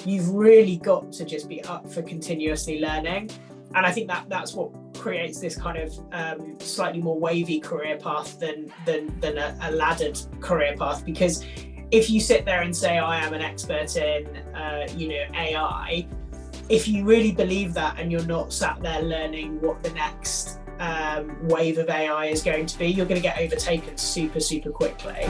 you've really got to just be up for continuously learning. And I think that's what creates this kind of slightly more wavy career path than a laddered career path. Because if you sit there and say, I am an expert in, AI, if you really believe that and you're not sat there learning what the next wave of AI is going to be, you're going to get overtaken super, super quickly.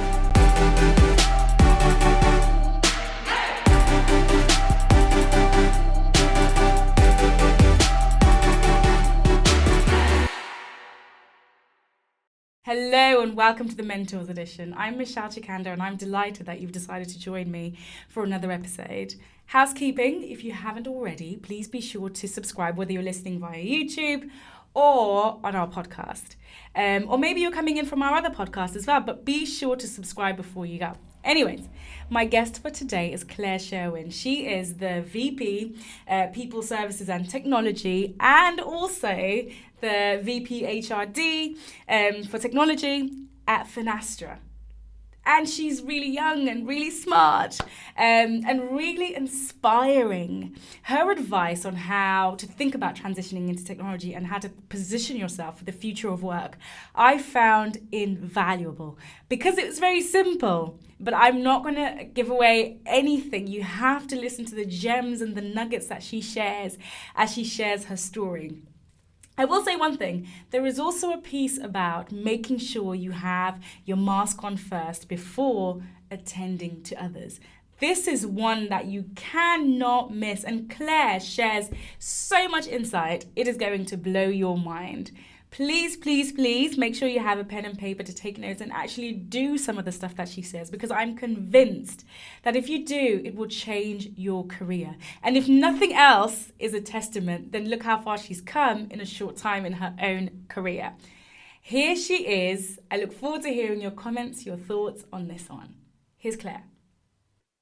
Hello and welcome to the Mentors Edition. I'm Michelle Chikanda and I'm delighted that you've decided to join me for another episode. Housekeeping, if you haven't already, please be sure to subscribe whether you're listening via YouTube or on our podcast. Or maybe you're coming in from our other podcast as well, but be sure to subscribe before you go. Anyways, my guest for today is Claire Sherwin. She is the VP, People Services and Technology, and also the VP HRD for Technology at Finastra. And she's really young and really smart and really inspiring. Her advice on how to think about transitioning into technology and how to position yourself for the future of work, I found invaluable because it was very simple. But I'm not going to give away anything. You have to listen to the gems and the nuggets that she shares as she shares her story. I will say one thing, there is also a piece about making sure you have your mask on first before attending to others. This is one that you cannot miss, and Claire shares so much insight, it is going to blow your mind. Please, please, please make sure you have a pen and paper to take notes and actually do some of the stuff that she says, because I'm convinced that if you do, it will change your career. And if nothing else is a testament, then look how far she's come in a short time in her own career. Here she is. I look forward to hearing your comments, your thoughts on this one. Here's Claire.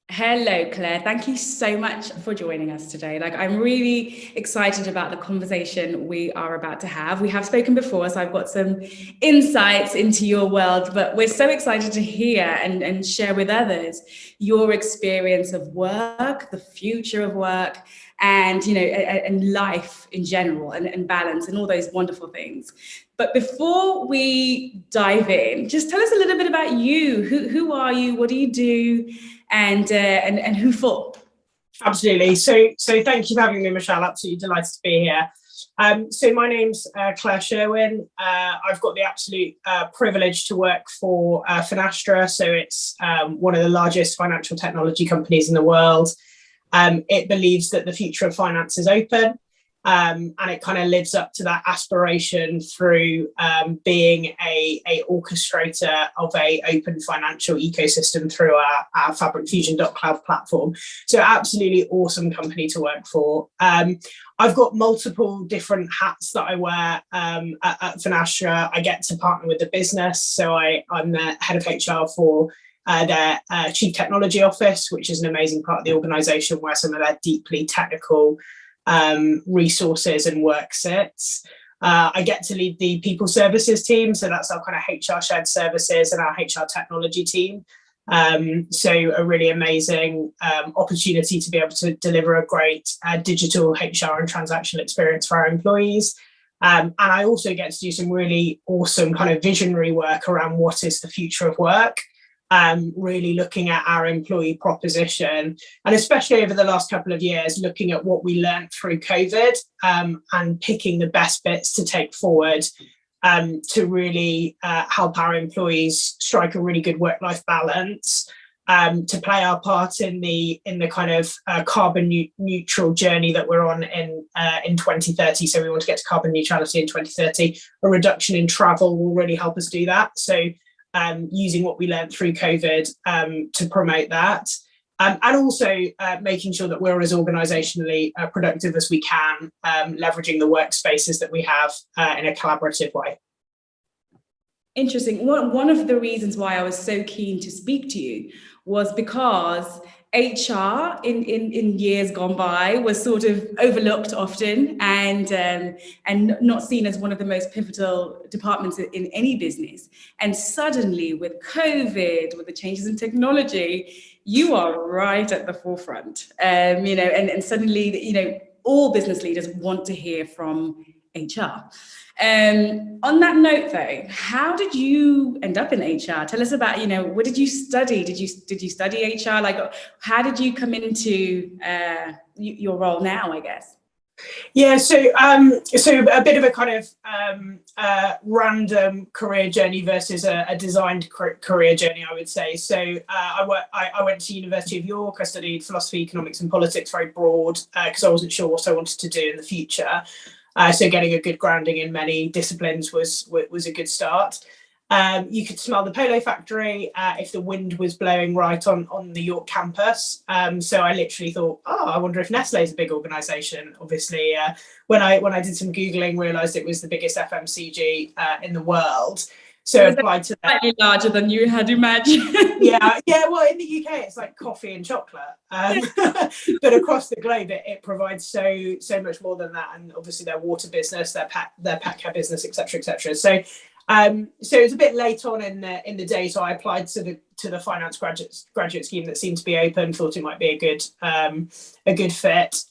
Hello, Claire. Thank you so much for joining us today. I'm really excited about the conversation we are about to have. We have spoken before, so I've got some insights into your world, but we're so excited to hear and share with others your experience of work, the future of work, and and life in general, and balance, and all those wonderful things. But before we dive in, just tell us a little bit about you. Who are you? What do you do? And who for? Absolutely. So thank you for having me, Michelle. Absolutely delighted to be here. So my name's Claire Sherwin. I've got the absolute privilege to work for Finastra. So it's one of the largest financial technology companies in the world. It believes that the future of finance is open. And it kind of lives up to that aspiration through being a orchestrator of a open financial ecosystem through our Fabric Fusion.cloud platform. So absolutely awesome company to work for. I've got multiple different hats that I wear at Finastra. I get to partner with the business. So I'm the head of HR for their Chief Technology Office, which is an amazing part of the organization where some of their deeply technical resources and work sits. I get to lead the People Services team, so that's our kind of HR shared services and our HR technology team. So a really amazing opportunity to be able to deliver a great digital HR and transactional experience for our employees. And I also get to do some really awesome kind of visionary work around what is the future of work. Really looking at our employee proposition, and especially over the last couple of years, looking at what we learned through COVID and picking the best bits to take forward to really help our employees strike a really good work-life balance, to play our part in the kind of carbon neutral journey that we're on in 2030. So we want to get to carbon neutrality in 2030. A reduction in travel will really help us do that. So using what we learned through COVID to promote that. And also making sure that we're as organisationally productive as we can, leveraging the workspaces that we have in a collaborative way. Interesting. One of the reasons why I was so keen to speak to you was because HR in years gone by was sort of overlooked often and not seen as one of the most pivotal departments in any business. And suddenly with COVID, with the changes in technology, you are right at the forefront. And suddenly, all business leaders want to hear from HR. On that note, though, how did you end up in HR? Tell us about, what did you study? Did you study HR? Like, how did you come into your role now, I guess? Yeah, so a bit of a kind of random career journey versus a designed career journey, I would say. So I went to University of York. I studied philosophy, economics, and politics, very broad, because I wasn't sure what I wanted to do in the future. So getting a good grounding in many disciplines was a good start. You could smell the polo factory if the wind was blowing right on the York campus. So I literally thought, I wonder if Nestle is a big organisation. Obviously, when I did some Googling, realised it was the biggest FMCG in the world. So I applied to that. Slightly larger than you had imagined. Yeah. Well, in the UK, it's like coffee and chocolate, but across the globe, it provides so much more than that. And obviously, their water business, their pet care business, etc., etc. So it was a bit late on in the day, so I applied to the finance graduate scheme that seemed to be open. Thought it might be a good fit.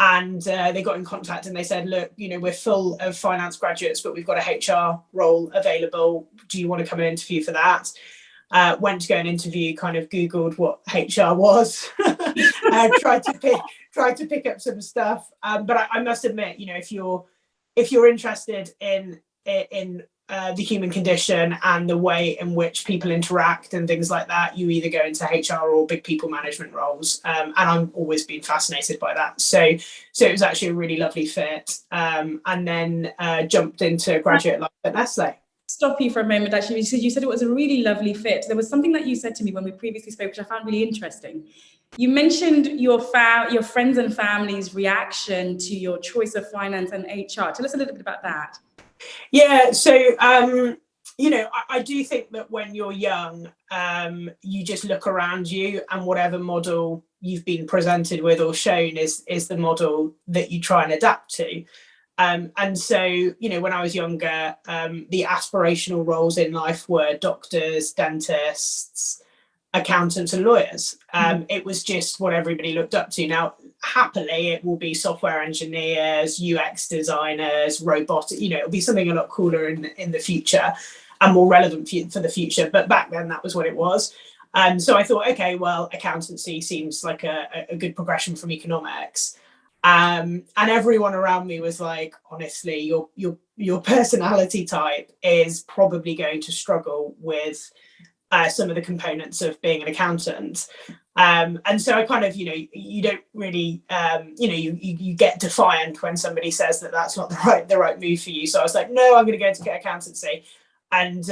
And they got in contact and they said, look, we're full of finance graduates, but we've got a HR role available. Do you want to come and interview for that? Went to go and interview, kind of Googled what HR was, tried to pick up some stuff. But I must admit, if you're interested in the human condition and the way in which people interact and things like that, you either go into HR or big people management roles. And I've always been fascinated by that. So it was actually a really lovely fit. And then jumped into graduate life at Nestle. Stop you for a moment, actually. You said it was a really lovely fit. There was something that you said to me when we previously spoke, which I found really interesting. You mentioned your friends and family's reaction to your choice of finance and HR. Tell us a little bit about that. Yeah, so I do think that when you're young, you just look around you, and whatever model you've been presented with or shown is the model that you try and adapt to. And so, when I was younger, the aspirational roles in life were doctors, dentists, accountants, and lawyers. It was just what everybody looked up to. Now, happily, it will be software engineers, UX designers, robots. It'll be something a lot cooler in the future and more relevant for the future. But back then, that was what it was. So I thought, okay, well, accountancy seems like a good progression from economics. And everyone around me was like, honestly, your personality type is probably going to struggle with some of the components of being an accountant. And so I kind of, you don't really, you get defiant when somebody says that that's not the right move for you. So I was like, no, I'm going to go to get accountancy. And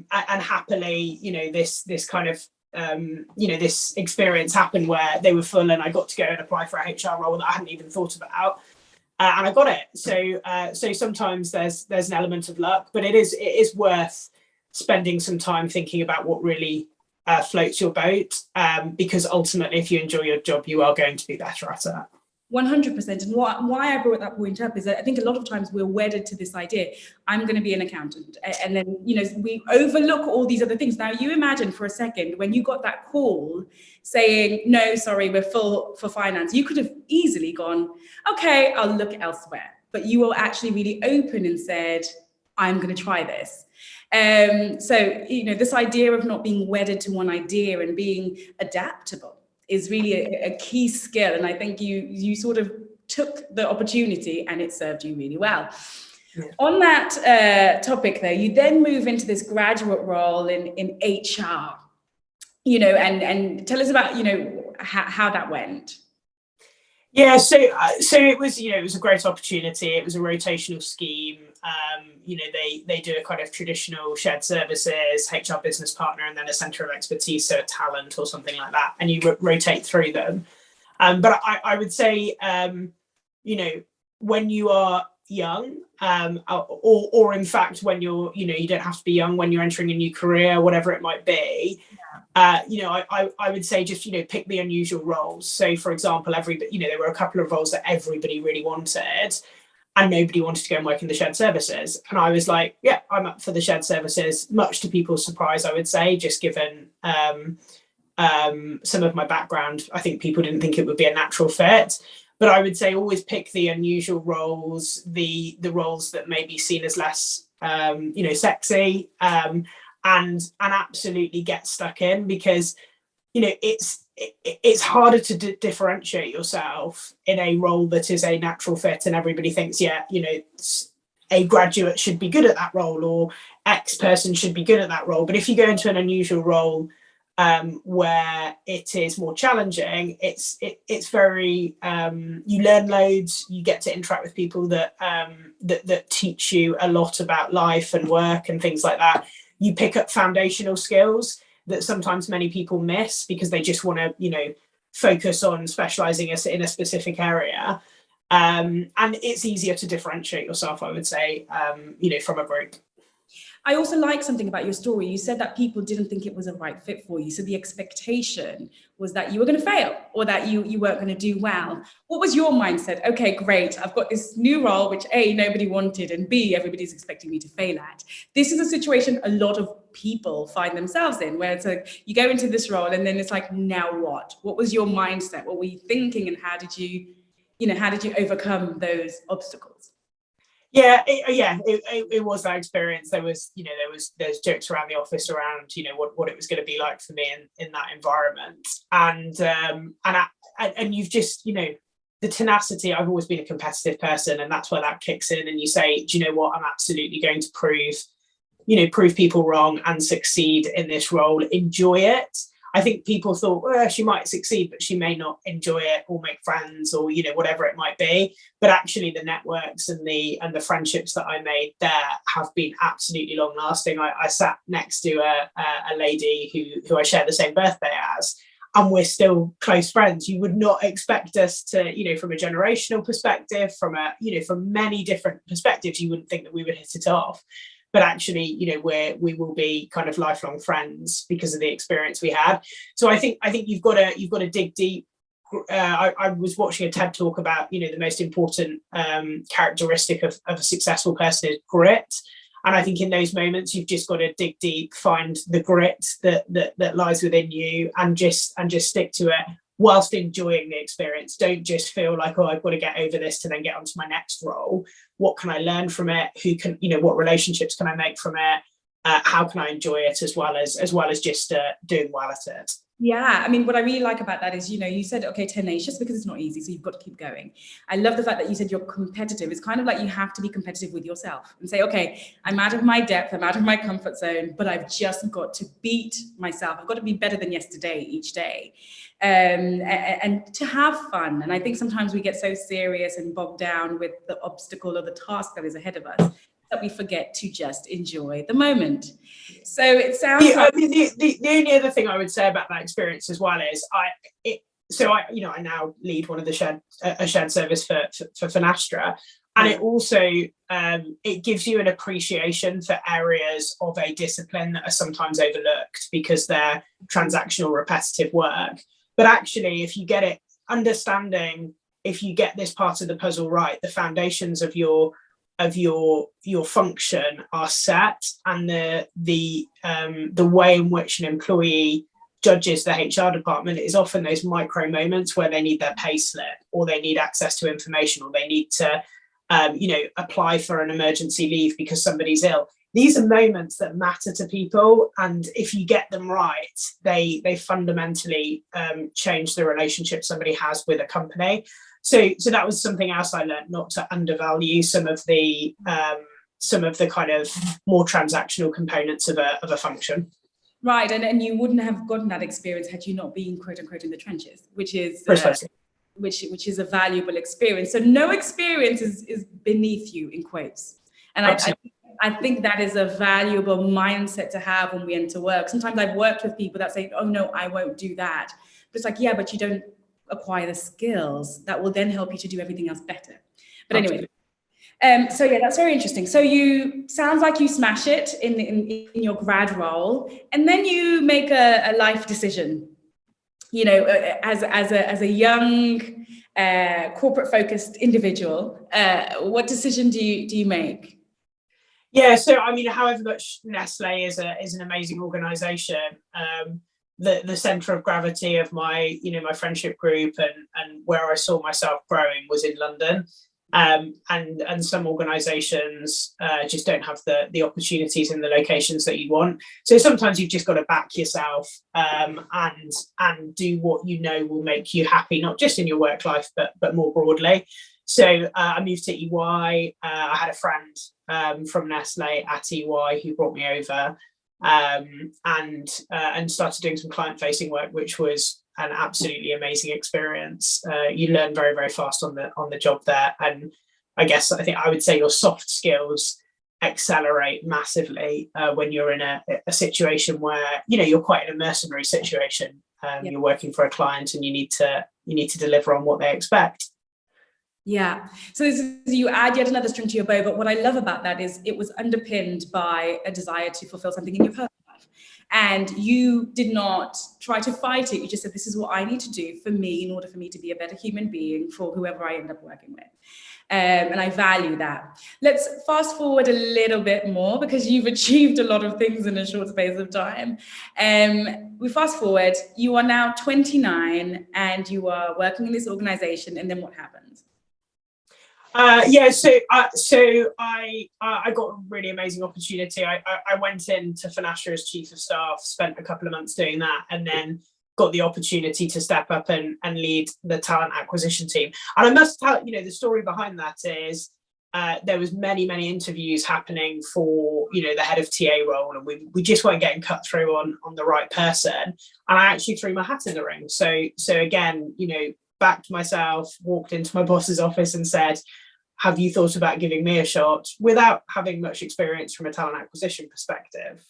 happily, this kind of, this experience happened where they were full and I got to go and apply for a HR role that I hadn't even thought about. And I got it. So sometimes there's an element of luck, but it is worth spending some time thinking about what really floats your boat, because ultimately, if you enjoy your job, you are going to be better at it. 100%. And why I brought that point up is that I think a lot of times we're wedded to this idea, I'm going to be an accountant. And then, we overlook all these other things. Now, you imagine for a second, when you got that call saying, no, sorry, we're full for finance, you could have easily gone, okay, I'll look elsewhere. But you were actually really open and said, I'm going to try this. So, this idea of not being wedded to one idea and being adaptable is really a key skill. And I think you sort of took the opportunity and it served you really well. Yeah. On that topic, though, you then move into this graduate role in HR, and tell us about, how that went. Yeah, so it was, it was a great opportunity. It was a rotational scheme. They do a kind of traditional shared services, HR business partner, and then a centre of expertise, so a talent or something like that, and you rotate through them. But I would say, when you are young, or in fact, when you're, you don't have to be young when you're entering a new career, whatever it might be. I would say just, pick the unusual roles. So, for example, there were a couple of roles that everybody really wanted and nobody wanted to go and work in the shared services. And I was like, yeah, I'm up for the shared services, much to people's surprise, I would say, just given, some of my background, I think people didn't think it would be a natural fit. But I would say always pick the unusual roles, the roles that may be seen as less, sexy, and absolutely get stuck in, because it's harder to differentiate yourself in a role that is a natural fit, and everybody thinks, a graduate should be good at that role, or X person should be good at that role. But if you go into an unusual role, where it is more challenging, it's very, you learn loads, you get to interact with people that teach you a lot about life and work and things like that. You pick up foundational skills that sometimes many people miss because they just want to, focus on specializing in a specific area. And it's easier to differentiate yourself, I would say, from a group. I also like something about your story. You said that people didn't think it was a right fit for you. So the expectation was that you were going to fail, or that you weren't going to do well. What was your mindset? Okay, great. I've got this new role, which A, nobody wanted, and B, everybody's expecting me to fail at. This is a situation a lot of people find themselves in, where it's like, you go into this role and then it's like, now what? What was your mindset? What were you thinking? And how did you overcome those obstacles? It was that experience. There's jokes around the office around what it was going to be like for me in that environment, and you've just the tenacity. I've always been a competitive person, and that's where that kicks in, and you say, do you know what, I'm absolutely going to prove people wrong and succeed in this role, enjoy it. I think people thought, well, she might succeed, but she may not enjoy it or make friends, or whatever it might be. But actually, the networks and the friendships that I made there have been absolutely long lasting. I sat next to a lady who I share the same birthday as, and we're still close friends. You would not expect us to, from a generational perspective, from many different perspectives, you wouldn't think that we would hit it off. But actually, we will be kind of lifelong friends because of the experience we had. So I think you've got to dig deep. I was watching a TED talk about the most important characteristic of a successful person is grit. And I think in those moments you've just got to dig deep, find the grit that lies within you, and just stick to it whilst enjoying the experience. Don't just feel like, oh, I've got to get over this to then get onto my next role. What can I learn from it? What relationships can I make from it? How can I enjoy it as well as just doing well at it? Yeah, I mean, what I really like about that is, you said, okay, tenacious, because it's not easy, so you've got to keep going. I love the fact that you said you're competitive. It's kind of like you have to be competitive with yourself and say, okay, I'm out of my depth, I'm out of my comfort zone, but I've just got to beat myself. I've got to be better than yesterday each day, and to have fun. And I think sometimes we get so serious and bogged down with the obstacle or the task that is ahead of us that we forget to just enjoy the moment. So it sounds like... the only other thing I would say about that experience as well is I now lead one of the shared service for Finastra, and it also it gives you an appreciation for areas of a discipline that are sometimes overlooked because they're transactional, repetitive work. But actually, if you get it, if you get this part of the puzzle right, the foundations of your function are set, and the way in which an employee judges the HR department is often those micro moments where they need their pay slip, or they need access to information, or they need to apply for an emergency leave because somebody's ill. These are moments that matter to people, and if you get them right, they fundamentally change the relationship somebody has with a company. So that was something else I learned, not to undervalue some of the kind of more transactional components of a function. Right, and you wouldn't have gotten that experience had you not been quote unquote in the trenches, which is which is a valuable experience. So no experience is beneath you, in quotes. And I think that is a valuable mindset to have when we enter work. Sometimes I've worked with people that say, oh no, I won't do that. But it's like, yeah, but you don't acquire the skills that will then help you to do everything else better. But anyway, so yeah, that's very interesting. So sounds like you smash it in your grad role, and then you make a life decision. As a young corporate focused individual, what decision do you make? Yeah, so I mean, however much Nestle is an amazing organization, the center of gravity of my, my friendship group and where I saw myself growing was in London. And some organizations just don't have the opportunities in the locations that you want. So sometimes you've just got to back yourself and do what will make you happy, not just in your work life, but more broadly. So I moved to EY. I had a friend from Nestle at EY who brought me over. And started doing some client-facing work, which was an absolutely amazing experience. You learn very, very fast on the job there, and I think I would say your soft skills accelerate massively when you're in a situation where you're quite in a mercenary situation. You're working for a client, and you need to deliver on what they expect. Yeah. So you add yet another string to your bow. But what I love about that is it was underpinned by a desire to fulfill something in your personal life. And you did not try to fight it. You just said, this is what I need to do for me in order for me to be a better human being for whoever I end up working with. And I value that. Let's fast forward a little bit more, because you've achieved a lot of things in a short space of time. We fast forward, you are now 29 and you are working in this organization. And then what happens? So I got a really amazing opportunity. I went into Finastra as chief of staff, spent a couple of months doing that, and then got the opportunity to step up and lead the talent acquisition team. And I must tell, the story behind that is there was many interviews happening for the head of TA role, and we just weren't getting cut through on the right person. And I actually threw my hat in the ring. So again, backed myself, walked into my boss's office and said, have you thought about giving me a shot, without having much experience from a talent acquisition perspective?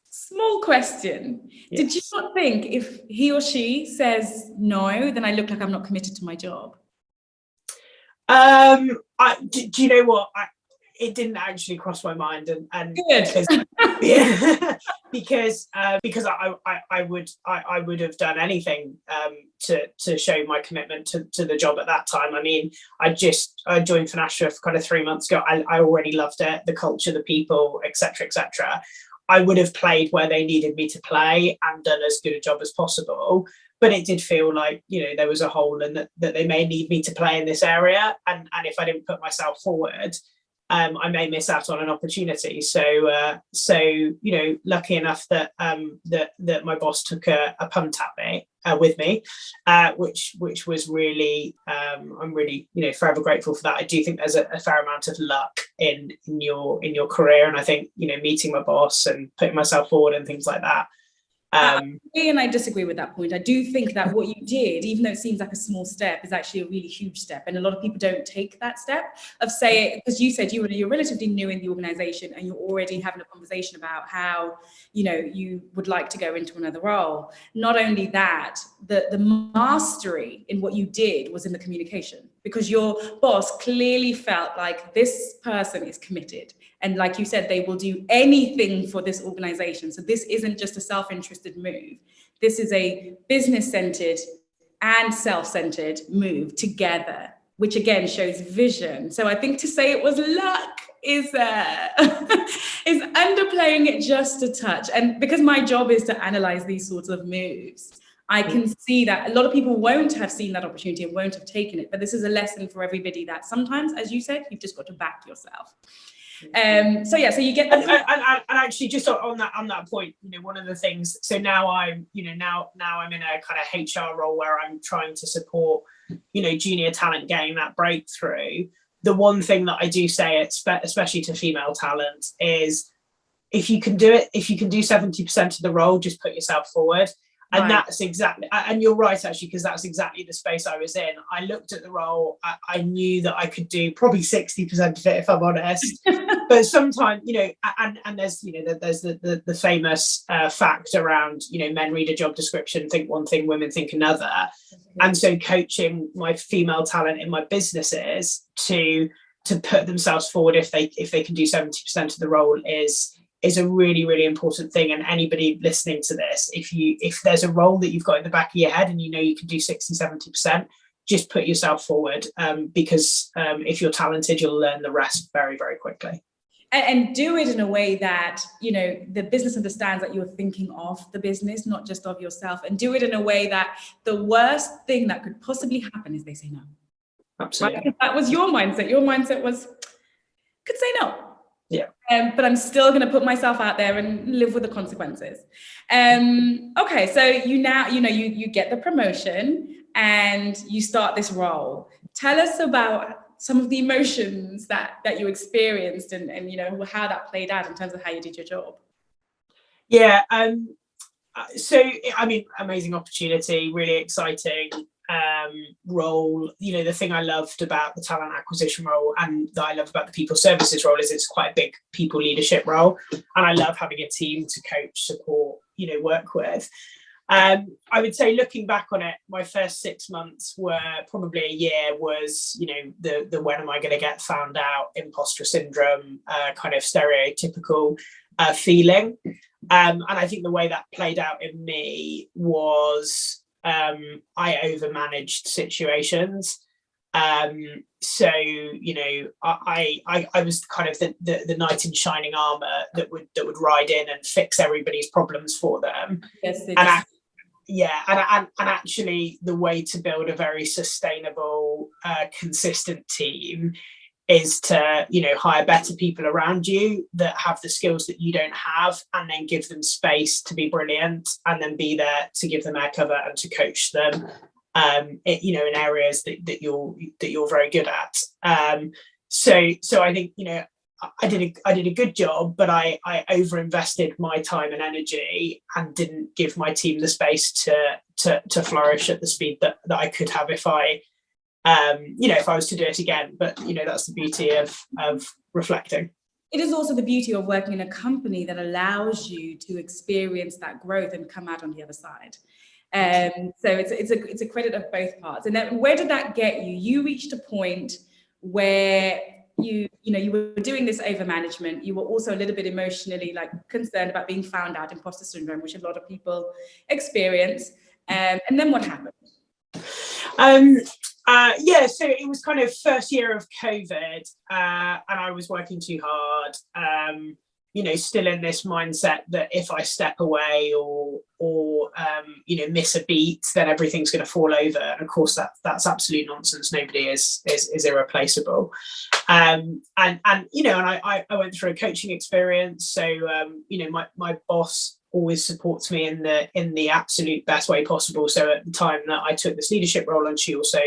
Small question. Yes. Did you not think if he or she says no, then I look like I'm not committed to my job? Do you know what? It didn't actually cross my mind, and good. because I would have done anything to show my commitment to the job at that time. I mean, I joined Finastra kind of 3 months ago. I already loved it, the culture, the people, etc. I would have played where they needed me to play and done as good a job as possible. But it did feel like, there was a hole, and that they may need me to play in this area. And if I didn't put myself forward, I may miss out on an opportunity. So lucky enough that that my boss took a punt at me with me, which was really, I'm really forever grateful for that. I do think there's a fair amount of luck in your career, and I think meeting my boss and putting myself forward and things like that. And I disagree with that point. I do think that what you did, even though it seems like a small step, is actually a really huge step. And a lot of people don't take that step of because you said you're relatively new in the organization and you're already having a conversation about how, you would like to go into another role. Not only that, the mastery in what you did was in the communication, because your boss clearly felt like this person is committed. And like you said, they will do anything for this organization. So this isn't just a self-interested move. This is a business-centered and self-centered move together, which again shows vision. So I think to say it was luck is underplaying it just a touch. And because my job is to analyze these sorts of moves, I can see that a lot of people won't have seen that opportunity and won't have taken it. But this is a lesson for everybody that sometimes, as you said, you've just got to back yourself. So you get and actually just on that point, one of the things, so now I'm now I'm in a kind of HR role where I'm trying to support junior talent getting that breakthrough. The one thing that I do say, especially to female talent, is if you can do 70% of the role, just put yourself forward. And that's exactly, and you're right, actually, because that's exactly the space I was in. I looked at the role, I knew that I could do probably 60% of it, if I'm honest. But sometimes, and there's the famous fact around, men read a job description, think one thing, women think another. And so coaching my female talent in my businesses to put themselves forward if they can do 70% of the role is a really, really important thing. And anybody listening to this, if there's a role that you've got in the back of your head and you can do 60-70%, just put yourself forward, because if you're talented, you'll learn the rest very, very quickly. and do it in a way that, you know, the business understands that you're thinking of the business, not just of yourself, and do it in a way that the worst thing that could possibly happen is they say no. Absolutely. Right? That was your mindset. Your mindset was, could say no. Yeah. But I'm still going to put myself out there and live with the consequences. Okay, so you get the promotion and you start this role. Tell us about some of the emotions that you experienced and you know how that played out in terms of how you did your job. Yeah. So I mean, amazing opportunity, really exciting role. You know, the thing I loved about the talent acquisition role and that I love about the people services role is it's quite a big people leadership role, and I love having a team to coach, support, you know, work with. I would say, looking back on it, my first 6 months were probably a year was, you know, the when am I going to get found out, imposter syndrome, kind of stereotypical feeling. And I think the way that played out in me was I overmanaged situations. So, you know, I was kind of the knight in shining armor that would ride in and fix everybody's problems for them. Yes, and actually the way to build a very sustainable, consistent team is to, you know, hire better people around you that have the skills that you don't have, and then give them space to be brilliant, and then be there to give them air cover and to coach them, you know, in areas that you're very good at. So I think, you know, I did a good job, but I overinvested my time and energy and didn't give my team the space to flourish at the speed that I could have if I was to do it again. But, you know, that's the beauty of reflecting. It is also the beauty of working in a company that allows you to experience that growth and come out on the other side. So it's a credit of both parts. And then where did that get you? You reached a point where you were doing this over management. You were also a little bit emotionally concerned about being found out, imposter syndrome, which a lot of people experience. And then what happened? So it was kind of first year of COVID, and I was working too hard, you know, still in this mindset that if I step away or you know, miss a beat, then everything's going to fall over. And of course that's absolute nonsense. Nobody is irreplaceable. And you know, and I went through a coaching experience. So you know, my boss always supports me in the absolute best way possible. So at the time that I took this leadership role, and she also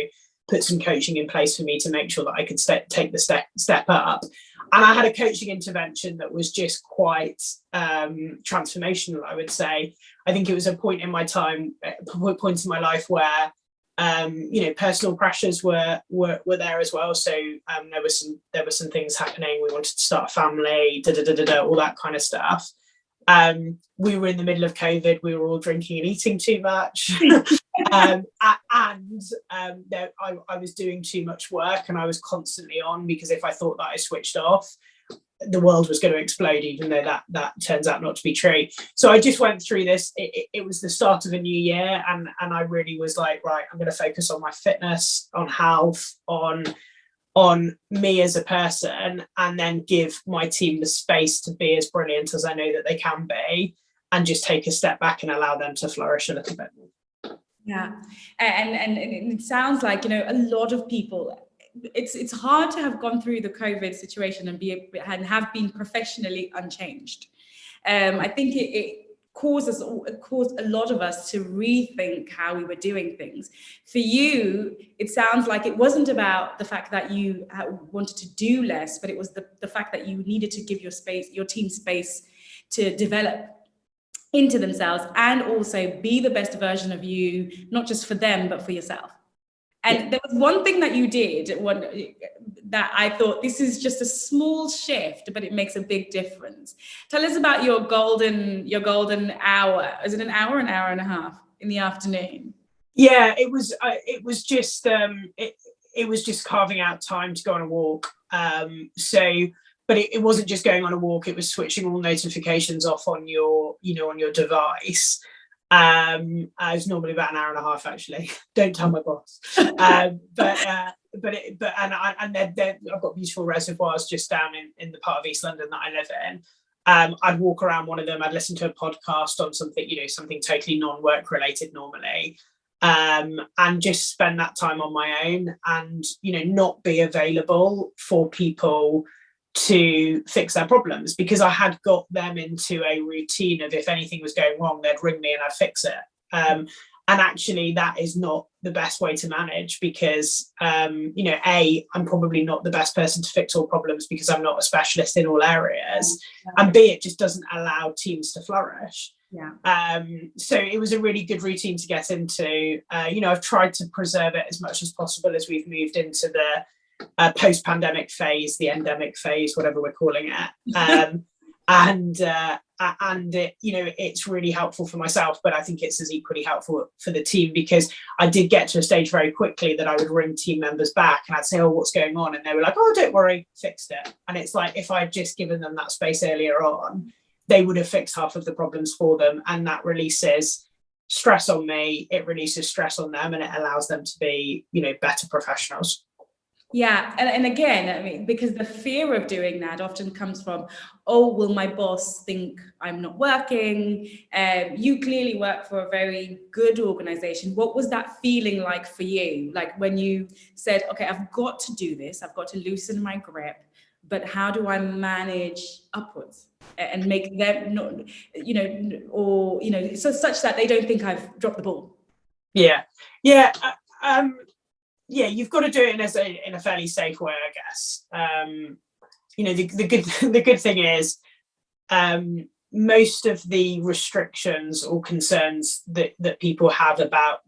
put some coaching in place for me to make sure that I could take the step up. And I had a coaching intervention that was just quite transformational, I would say. I think it was a point in my life where you know, personal pressures were there as well. So there were some things happening. We wanted to start a family, all that kind of stuff. We were in the middle of COVID. We were all drinking and eating too much. I was doing too much work, and I was constantly on, because if I thought that I switched off, the world was going to explode, even though that turns out not to be true. So I just went through this. It was the start of a new year, and I really was like, right, I'm going to focus on my fitness, on health, on me as a person, and then give my team the space to be as brilliant as I know that they can be, and just take a step back and allow them to flourish a little bit more. Yeah, and it sounds like, you know, a lot of people, it's hard to have gone through the COVID situation and have been professionally unchanged. I think it caused a lot of us to rethink how we were doing things. For you, it sounds like it wasn't about the fact that you wanted to do less, but it was the fact that you needed to give your team space to develop into themselves, and also be the best version of you, not just for them, but for yourself. And there was one thing that you did, that I thought, this is just a small shift, but it makes a big difference. Tell us about your golden hour. Is it an hour and a half in the afternoon? Yeah, it was just carving out time to go on a walk. But it wasn't just going on a walk, it was switching all notifications off on your device. It's normally about an hour and a half, actually. Don't tell my boss. But I've got beautiful reservoirs just down in the part of East London that I live in. I'd walk around one of them. I'd listen to a podcast on something, something totally non-work related normally, and just spend that time on my own, and not be available for people to fix their problems, because I had got them into a routine of, if anything was going wrong, they'd ring me and I'd fix it. And actually that is not the best way to manage, because A, I'm probably not the best person to fix all problems because I'm not a specialist in all areas, and B, it just doesn't allow teams to flourish. So it was a really good routine to get into. I've tried to preserve it as much as possible as we've moved into the post-pandemic phase, the endemic phase, whatever we're calling it. And it's really helpful for myself, but I think it's as equally helpful for the team, because I did get to a stage very quickly that I would ring team members back and I'd say, oh, what's going on? And they were like, oh, don't worry, fixed it. And it's like, if I'd just given them that space earlier on, they would have fixed half of the problems for them. And that releases stress on me, it releases stress on them, and it allows them to be, better professionals. Yeah. And again, I mean, because the fear of doing that often comes from, oh, will my boss think I'm not working? You clearly work for a very good organization. What was that feeling like for you? Like when you said, okay, I've got to do this, I've got to loosen my grip, but how do I manage upwards and make them not, so such that they don't think I've dropped the ball? Yeah. You've got to do it in a fairly safe way, I guess. The good thing is, most of the restrictions or concerns that people have about,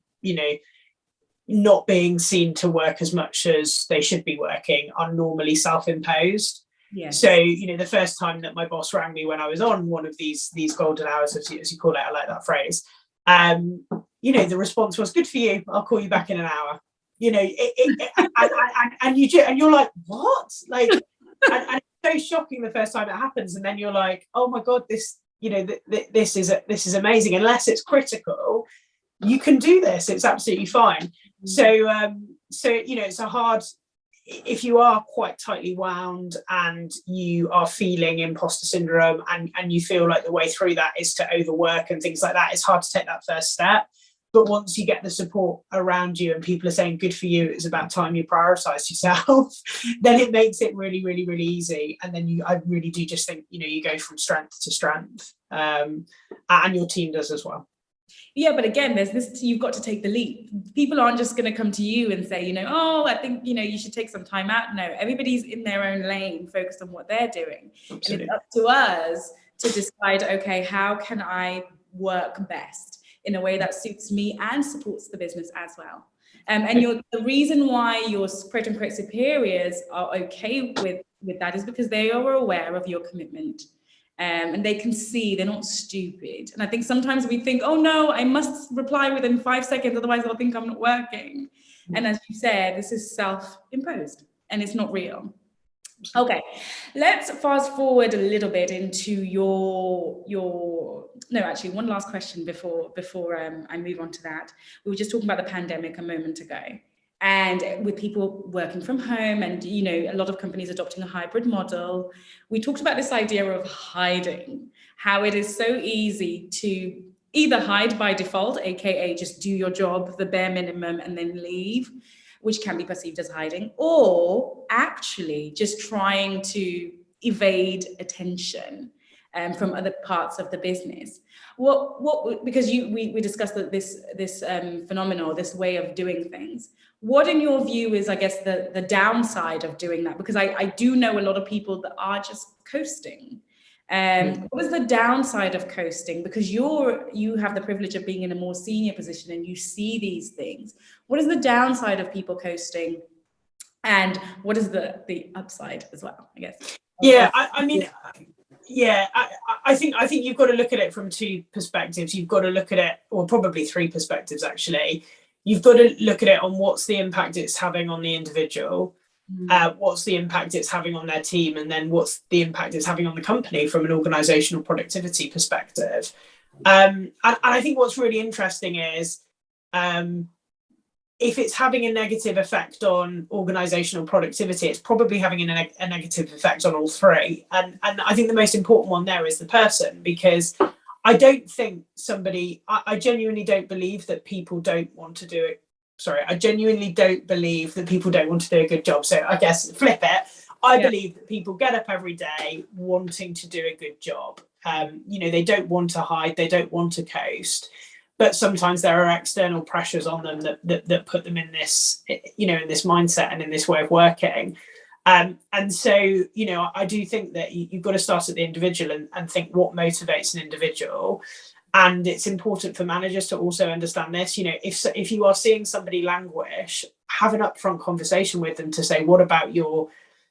not being seen to work as much as they should be working are normally self-imposed. Yes. So, the first time that my boss rang me when I was on one of these golden hours, as you call it, I like that phrase. The response was, good for you, I'll call you back in an hour. And you're like, what? Like, and it's so shocking the first time it happens, and then you're like, oh my god, this is amazing. Unless it's critical, you can do this. It's absolutely fine. So it's a hard. If you are quite tightly wound and you are feeling imposter syndrome, and you feel like the way through that is to overwork and things like that, it's hard to take that first step. But once you get the support around you and people are saying, good for you, it's about time you prioritize yourself, then it makes it really, really, really easy. And then I really do just think, you go from strength to strength, and your team does as well. Yeah, but again, there's this, you've got to take the leap. People aren't just going to come to you and say, oh, I think, you should take some time out. No, everybody's in their own lane, focused on what they're doing. Absolutely. And it's up to us to decide, okay, how can I work best in a way that suits me and supports the business as well. And the reason why your quote unquote superiors are okay with that is because they are aware of your commitment. And they can see, they're not stupid. And I think sometimes we think, oh no, I must reply within 5 seconds, otherwise they'll think I'm not working. And as you said, this is self-imposed and it's not real. Okay, let's fast forward a little bit into one last question before I move on to that. We were just talking about the pandemic a moment ago, and with people working from home and, a lot of companies adopting a hybrid model, we talked about this idea of hiding, how it is so easy to either hide by default, aka just do your job, the bare minimum, and then leave, which can be perceived as hiding, or actually just trying to evade attention from other parts of the business. Because we discussed that this phenomenon, this way of doing things. What, in your view, is, I guess, the downside of doing that? Because I do know a lot of people that are just coasting. What is the downside of coasting? Because you have the privilege of being in a more senior position and you see these things. What is the downside of people coasting, and what is the upside as well, I guess? Yeah, I think you've got to look at it from two perspectives. You've got to look at it, or probably three perspectives actually. You've got to look at it on what's the impact it's having on the individual. What's the impact it's having on their team, and then what's the impact it's having on the company from an organizational productivity perspective. And I think what's really interesting is if it's having a negative effect on organizational productivity, it's probably having a negative effect on all three. And I think the most important one there is the person, because I don't think I genuinely don't believe that people don't want to do it. Sorry, I genuinely don't believe that people don't want to do a good job. So I guess flip it. I believe that people get up every day wanting to do a good job. They don't want to hide, they don't want to coast. But sometimes there are external pressures on them that put them in this, in this mindset and in this way of working. And so, I do think that you've got to start at the individual and think what motivates an individual. And it's important for managers to also understand this. If you are seeing somebody languish, have an upfront conversation with them to say, what about your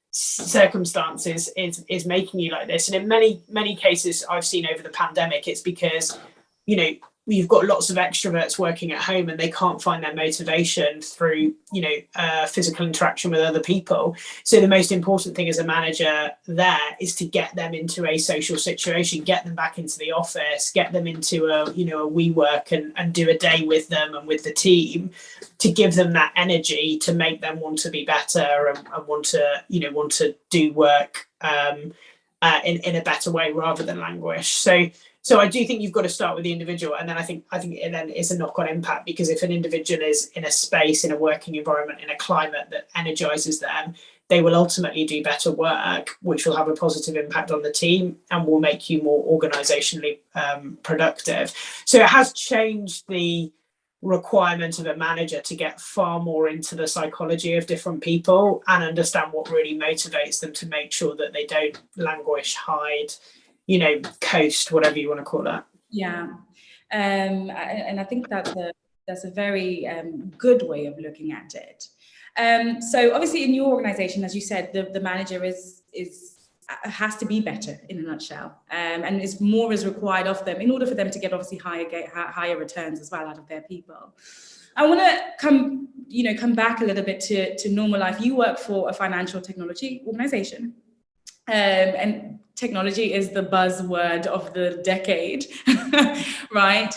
circumstances is making you like this? And in many cases I've seen over the pandemic, it's because you've got lots of extroverts working at home and they can't find their motivation through physical interaction with other people. So the most important thing as a manager there is to get them into a social situation, get them back into the office, get them into a WeWork and do a day with them and with the team, to give them that energy to make them want to be better and want to do work in a better way rather than languish. So I do think you've got to start with the individual, and then I think it then is a knock-on impact, because if an individual is in a space, in a working environment, in a climate that energizes them, they will ultimately do better work, which will have a positive impact on the team and will make you more organizationally productive. So it has changed the requirement of a manager to get far more into the psychology of different people and understand what really motivates them, to make sure that they don't languish, hide, coast, whatever you want to call that. Yeah. And I think that's a very good way of looking at it. So obviously in your organization, as you said, the manager has to be better, in a nutshell, and more is required of them in order for them to get obviously higher returns as well out of their people. I want to come back a little bit to normal life. You work for a financial technology organization. And technology is the buzzword of the decade, right?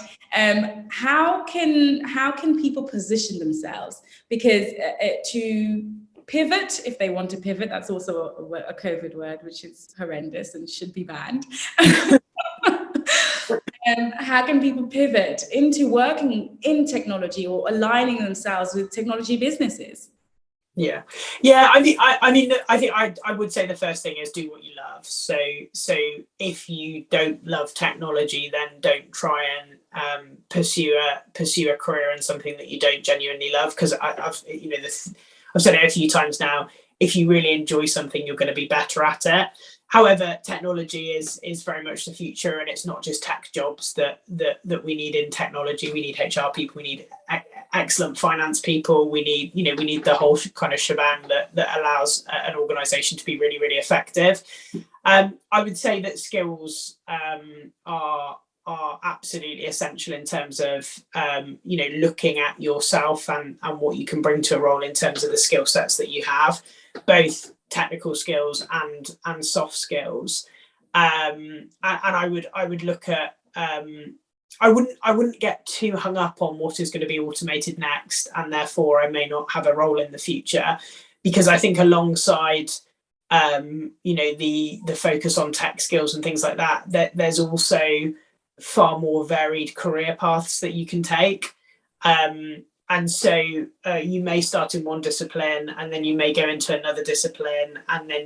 How can people position themselves? Because to pivot, if they want to pivot, that's also a COVID word, which is horrendous and should be banned. How can people pivot into working in technology or aligning themselves with technology businesses? Yeah. I think I would say the first thing is do what you love. So if you don't love technology, then don't try and pursue a career in something that you don't genuinely love. Because I've said it a few times now. If you really enjoy something, you're going to be better at it. However, technology is very much the future, and it's not just tech jobs that we need in technology. We need HR people. We need excellent finance people. We need the whole kind of shebang that allows an organization to be really, really effective. I would say that skills are absolutely essential in terms of looking at yourself and what you can bring to a role in terms of the skill sets that you have, both technical skills and soft skills. And I would look at I wouldn't get too hung up on what is going to be automated next, and therefore I may not have a role in the future, because I think alongside the focus on tech skills and things like that, there's also far more varied career paths that you can take. And so you may start in one discipline and then you may go into another discipline, and then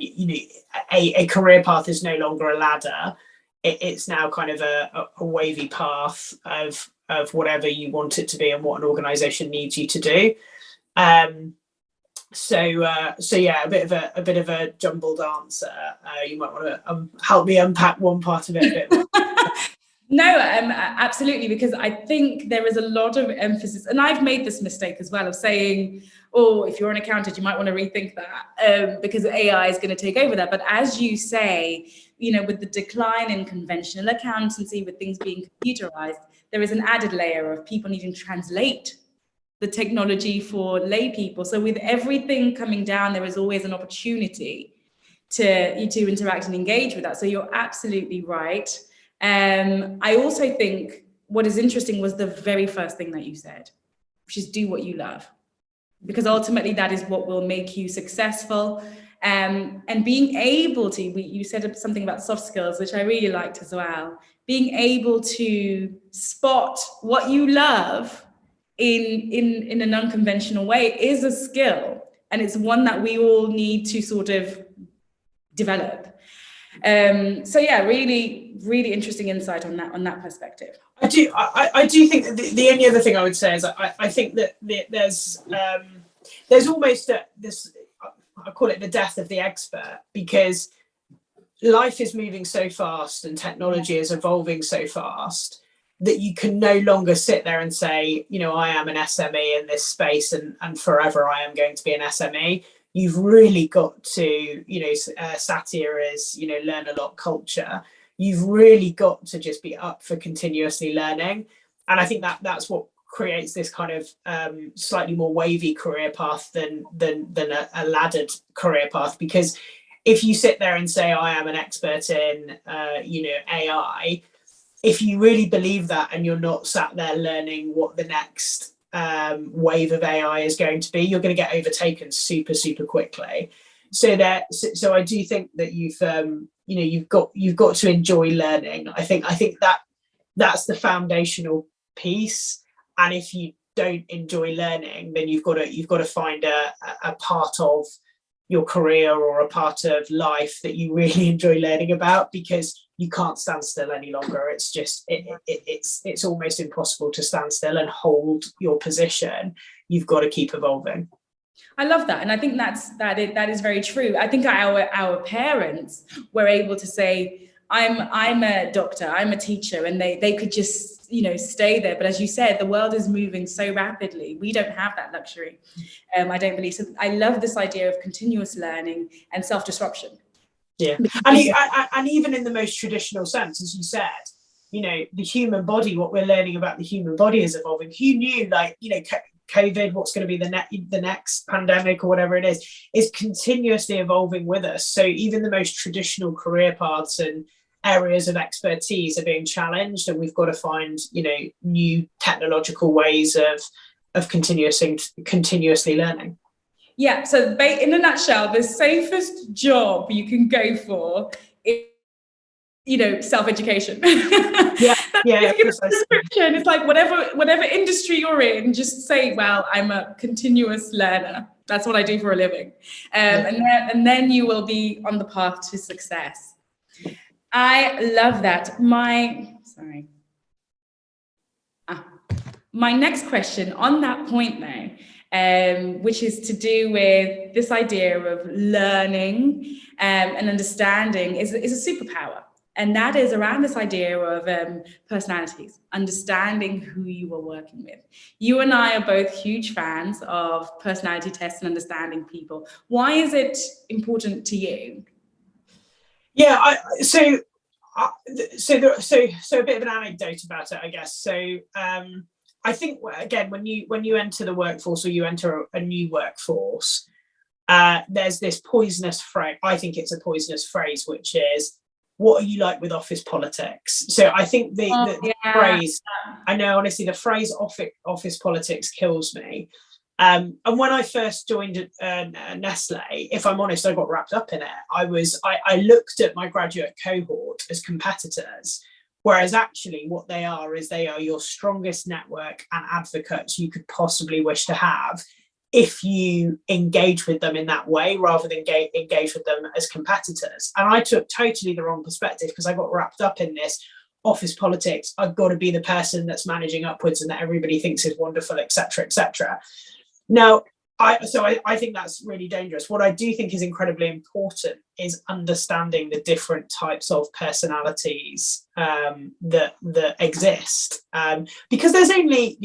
a career path is no longer a ladder. It's now kind of a wavy path of whatever you want it to be and what an organization needs you to do. So yeah, a bit of a jumbled answer. You might want to help me unpack one part of it a bit more. No, absolutely, because I think there is a lot of emphasis, and I've made this mistake as well, of saying, oh, if you're an accountant, you might want to rethink that because AI is going to take over that. But as you say, with the decline in conventional accountancy, with things being computerized, there is an added layer of people needing to translate the technology for lay people. So with everything coming down, there is always an opportunity to interact and engage with that. So you're absolutely right. I also think what is interesting was the very first thing that you said, which is do what you love. because ultimately that is what will make you successful. And being able to, you said something about soft skills, which I really liked as well. Being able to spot what you love in an unconventional way is a skill, and it's one that we all need to sort of develop. So yeah, really, really interesting insight on that perspective. I do think that the only other thing I would say is I think that there's almost this, I call it the death of the expert, because life is moving so fast and technology is evolving so fast that you can no longer sit there and say, I am an SME in this space and forever I am going to be an SME. You've really got to, satire is, learn a lot culture. You've really got to just be up for continuously learning. And I think that's what creates this kind of slightly more wavy career path than a laddered career path. Because if you sit there and say, I am an expert in, AI, if you really believe that and you're not sat there learning what the next wave of AI is going to be, you're going to get overtaken super, super quickly. So I do think that you've got to enjoy learning. I think that's the foundational piece. And if you don't enjoy learning, then you've got to find a part of your career or a part of life that you really enjoy learning about, because you can't stand still any longer. It's just it's almost impossible to stand still and hold your position. You've got to keep evolving. I love that, and I think that is very true. I think our parents were able to say, I'm a doctor, I'm a teacher, and they could just stay there. But as you said, the world is moving so rapidly. We don't have that luxury. I don't believe so. I love this idea of continuous learning and self-disruption. Yeah, and even in the most traditional sense, as you said, the human body, what we're learning about the human body is evolving. Who knew, COVID, what's going to be the next pandemic or whatever it is continuously evolving with us. So even the most traditional career paths and areas of expertise are being challenged, and we've got to find new technological ways of continuously learning. Yeah, so in a nutshell, the safest job you can go for is, self-education. Yeah. Description. It's like whatever industry you're in, just say, well, I'm a continuous learner. That's what I do for a living. And then you will be on the path to success. I love that. My next question on that point though, which is to do with this idea of learning and understanding is a superpower. And that is around this idea of personalities, understanding who you are working with. You and I are both huge fans of personality tests and understanding people. Why is it important to you? Yeah, so a bit of an anecdote about it, I guess. So I think, again, when you enter the workforce or you enter a new workforce, there's this poisonous phrase. I think it's a poisonous phrase, which is, what are you like with office politics? So I think the phrase, I know, honestly, the phrase office politics kills me. And when I first joined Nestle, if I'm honest, I got wrapped up in it. I looked at my graduate cohort as competitors, whereas actually what they are your strongest network and advocates you could possibly wish to have, if you engage with them in that way rather than engage with them as competitors. And I took totally the wrong perspective, because I got wrapped up in this office politics. I've got to be the person that's managing upwards and that everybody thinks is wonderful, etc., etc. Now, I think that's really dangerous. What I do think is incredibly important is understanding the different types of personalities that exist, because there's only,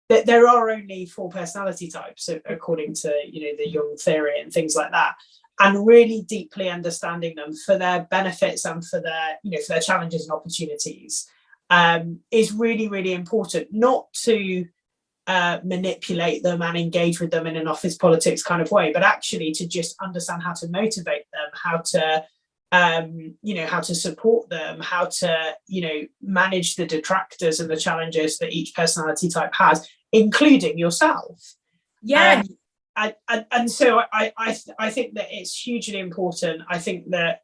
there are only 4 personality types according to the Jung theory and things like that. And really deeply understanding them for their benefits and for their for their challenges and opportunities is really, really important. Not to manipulate them and engage with them in an office politics kind of way, but actually to just understand how to motivate them, how to support them, how to manage the detractors and the challenges that each personality type has, including yourself. Yeah. And so I think that it's hugely important. I think that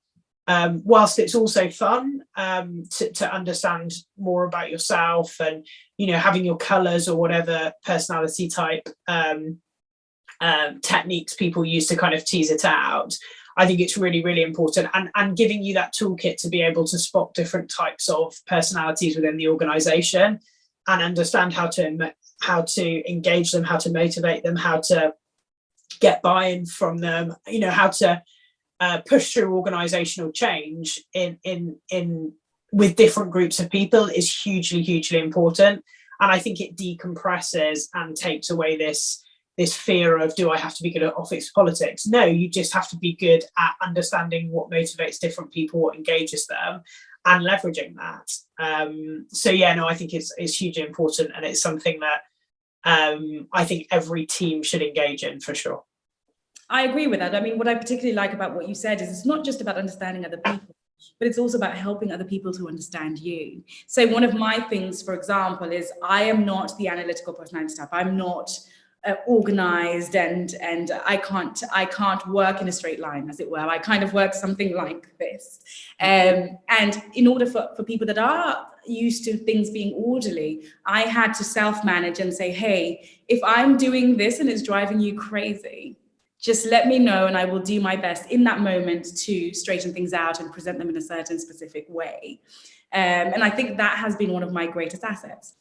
whilst it's also fun to understand more about yourself and, having your colours or whatever personality type techniques people use to kind of tease it out, I think it's really, really important, and giving you that toolkit to be able to spot different types of personalities within the organisation and understand how to engage them, how to motivate them, how to get buy-in from them, how to push through organizational change in with different groups of people is hugely, hugely important. And I think it decompresses and takes away this fear of, do I have to be good at office politics? No, you just have to be good at understanding what motivates different people, what engages them, and leveraging that. I think it's hugely important, and it's something that I think every team should engage in for sure. I agree with that. I mean, what I particularly like about what you said is it's not just about understanding other people, but it's also about helping other people to understand you. So one of my things, for example, is I am not the analytical personality type. I'm not organized, and I can't work in a straight line, as it were. I kind of work something like this. And in order for people that are used to things being orderly, I had to self-manage and say, hey, if I'm doing this and it's driving you crazy, just let me know and I will do my best in that moment to straighten things out and present them in a certain specific way. And I think that has been one of my greatest assets.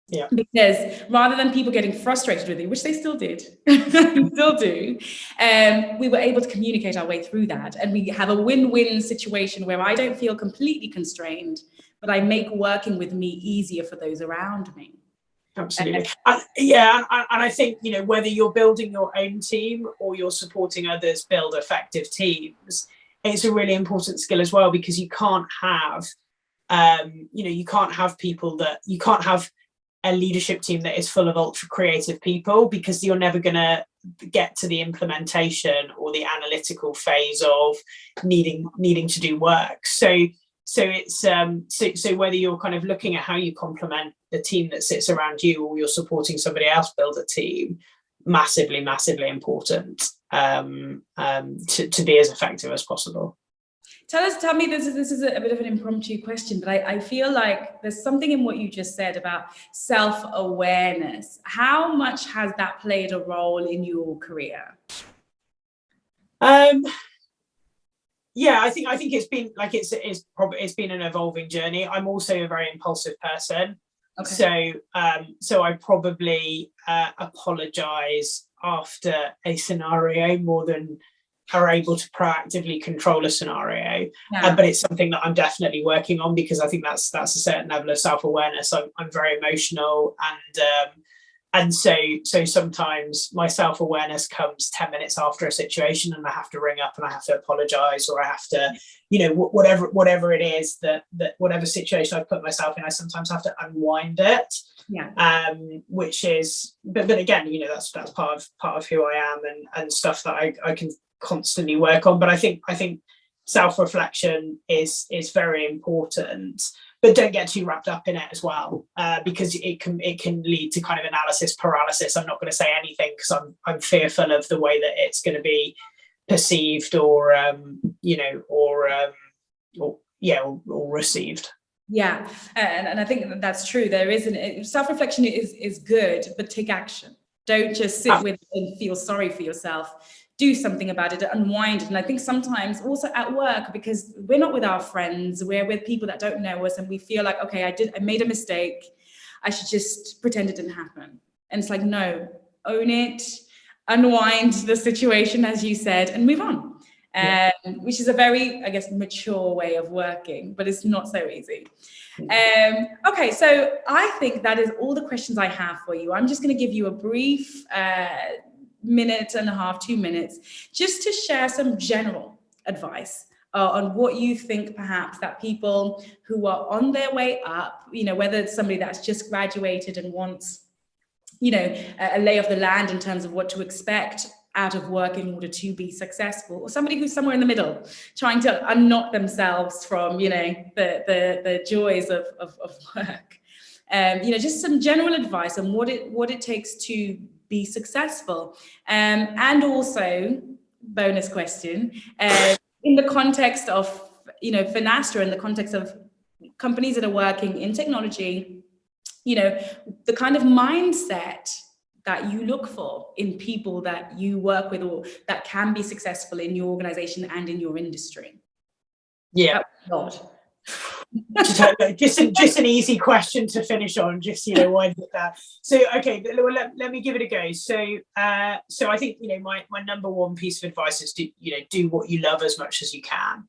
Yeah. Because rather than people getting frustrated with it, which they still did, still do, we were able to communicate our way through that. And we have a win-win situation where I don't feel completely constrained, but I make working with me easier for those around me. Absolutely. And I think, whether you're building your own team or you're supporting others build effective teams, it's a really important skill as well, because you can't have, you can't have a leadership team that is full of ultra creative people, because you're never going to get to the implementation or the analytical phase of needing to do work. So it's so whether you're kind of looking at how you complement the team that sits around you, or you're supporting somebody else build a team, massively, massively important to be as effective as possible. Tell me, this is a bit of an impromptu question, but I feel like there's something in what you just said about self-awareness. How much has that played a role in your career? I think it's been like it's been an evolving journey. I'm also a very impulsive person. Okay. So I probably apologize after a scenario more than are able to proactively control a scenario. Yeah. But it's something that I'm definitely working on, because I think that's a certain level of self-awareness. I'm very emotional, and so sometimes my self-awareness comes 10 minutes after a situation, and I have to ring up and I have to apologize, or I have to, whatever it is that whatever situation I've put myself in, I sometimes have to unwind it. Yeah. Which is, but again, that's part of who I am, and stuff that I can constantly work on. But I think self-reflection is very important, but don't get too wrapped up in it as well, because it can lead to kind of analysis paralysis. I'm not going to say anything because I'm fearful of the way that it's going to be perceived or received. Yeah, and I think that's true. There is self-reflection is good, but take action. Don't just sit with and feel sorry for yourself. Do something about it, unwind it. And I think sometimes also at work, because we're not with our friends, we're with people that don't know us, and we feel like, okay, I made a mistake, I should just pretend it didn't happen. And it's like, no, own it, unwind the situation, as you said, and move on. Which is a very, I guess, mature way of working, but it's not so easy. Okay, so I think that is all the questions I have for you. I'm just going to give you a brief minute and a half, 2 minutes, just to share some general advice on what you think perhaps that people who are on their way up, whether it's somebody that's just graduated and wants, a lay of the land in terms of what to expect out of work in order to be successful, or somebody who's somewhere in the middle, trying to unknot themselves from, the joys of work. Just some general advice on what it takes to be successful. And also, bonus question, in the context of, Finastra, in the context of companies that are working in technology, the kind of mindset that you look for in people that you work with or that can be successful in your organization and in your industry. Yeah. just an easy question to finish on, just wind it down. So okay, let me give it a go. So I think my number one piece of advice is do what you love as much as you can,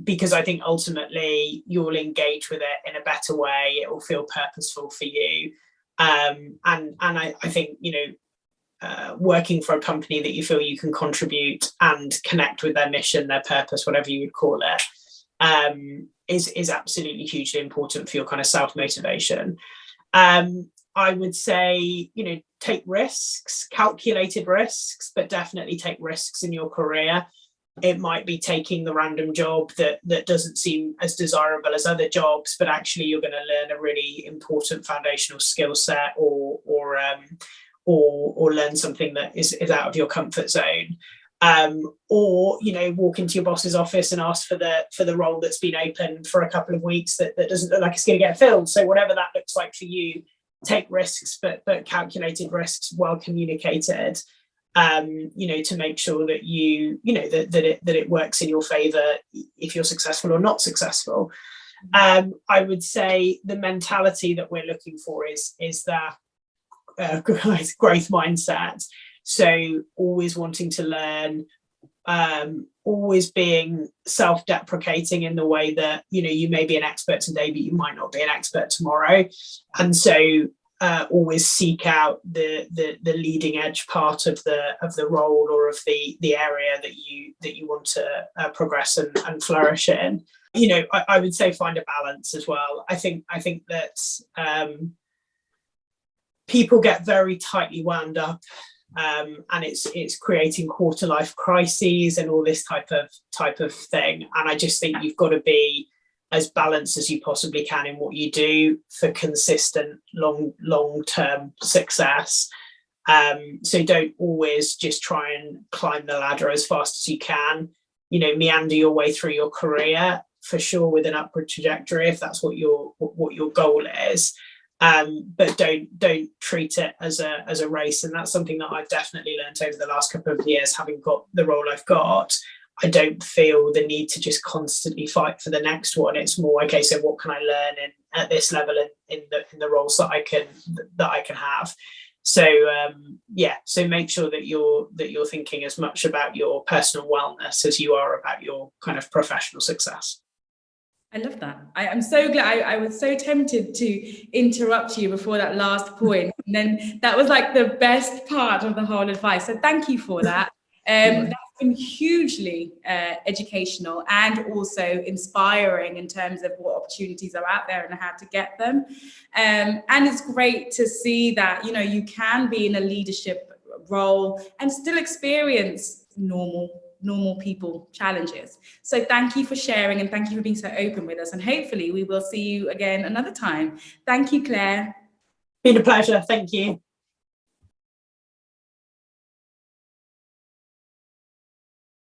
because I think ultimately you'll engage with it in a better way. It will feel purposeful for you, and I think working for a company that you feel you can contribute and connect with their mission, their purpose, whatever you would call it, is absolutely hugely important for your kind of self-motivation. I would say, take risks, calculated risks, but definitely take risks in your career. It might be taking the random job that doesn't seem as desirable as other jobs, but actually you're going to learn a really important foundational skill set, or learn something that is out of your comfort zone. Or walk into your boss's office and ask for the role that's been open for a couple of weeks that doesn't look like it's going to get filled. So whatever that looks like for you, take risks, but calculated risks, well communicated, to make sure that that it works in your favor if you're successful or not successful. I would say the mentality that we're looking for is that growth mindset. So always wanting to learn, always being self-deprecating in the way that you may be an expert today, but you might not be an expert tomorrow, and so always seek out the leading edge part of the role or of the area that you want to progress and flourish in. I would say find a balance as well. I think that people get very tightly wound up, and it's creating quarter life crises and all this type of thing. And I just think you've got to be as balanced as you possibly can in what you do for consistent long-term success. So don't always just try and climb the ladder as fast as you can. Meander your way through your career, for sure, with an upward trajectory if that's what your goal is. But don't treat it as a race. And that's something that I've definitely learned over the last couple of years, having got the role I've got. I don't feel the need to just constantly fight for the next one. It's more, okay, so what can I learn at this level in the roles that I can have. So so make sure that you're thinking as much about your personal wellness as you are about your kind of professional success. I love that. I'm so glad. I was so tempted to interrupt you before that last point, and then that was like the best part of the whole advice. So thank you for that. That's been hugely educational and also inspiring in terms of what opportunities are out there and how to get them. And it's great to see that you can be in a leadership role and still experience normal people challenges. So thank you for sharing, and thank you for being so open with us, and hopefully we will see you again another time. Thank you, Claire. Been a pleasure. Thank you.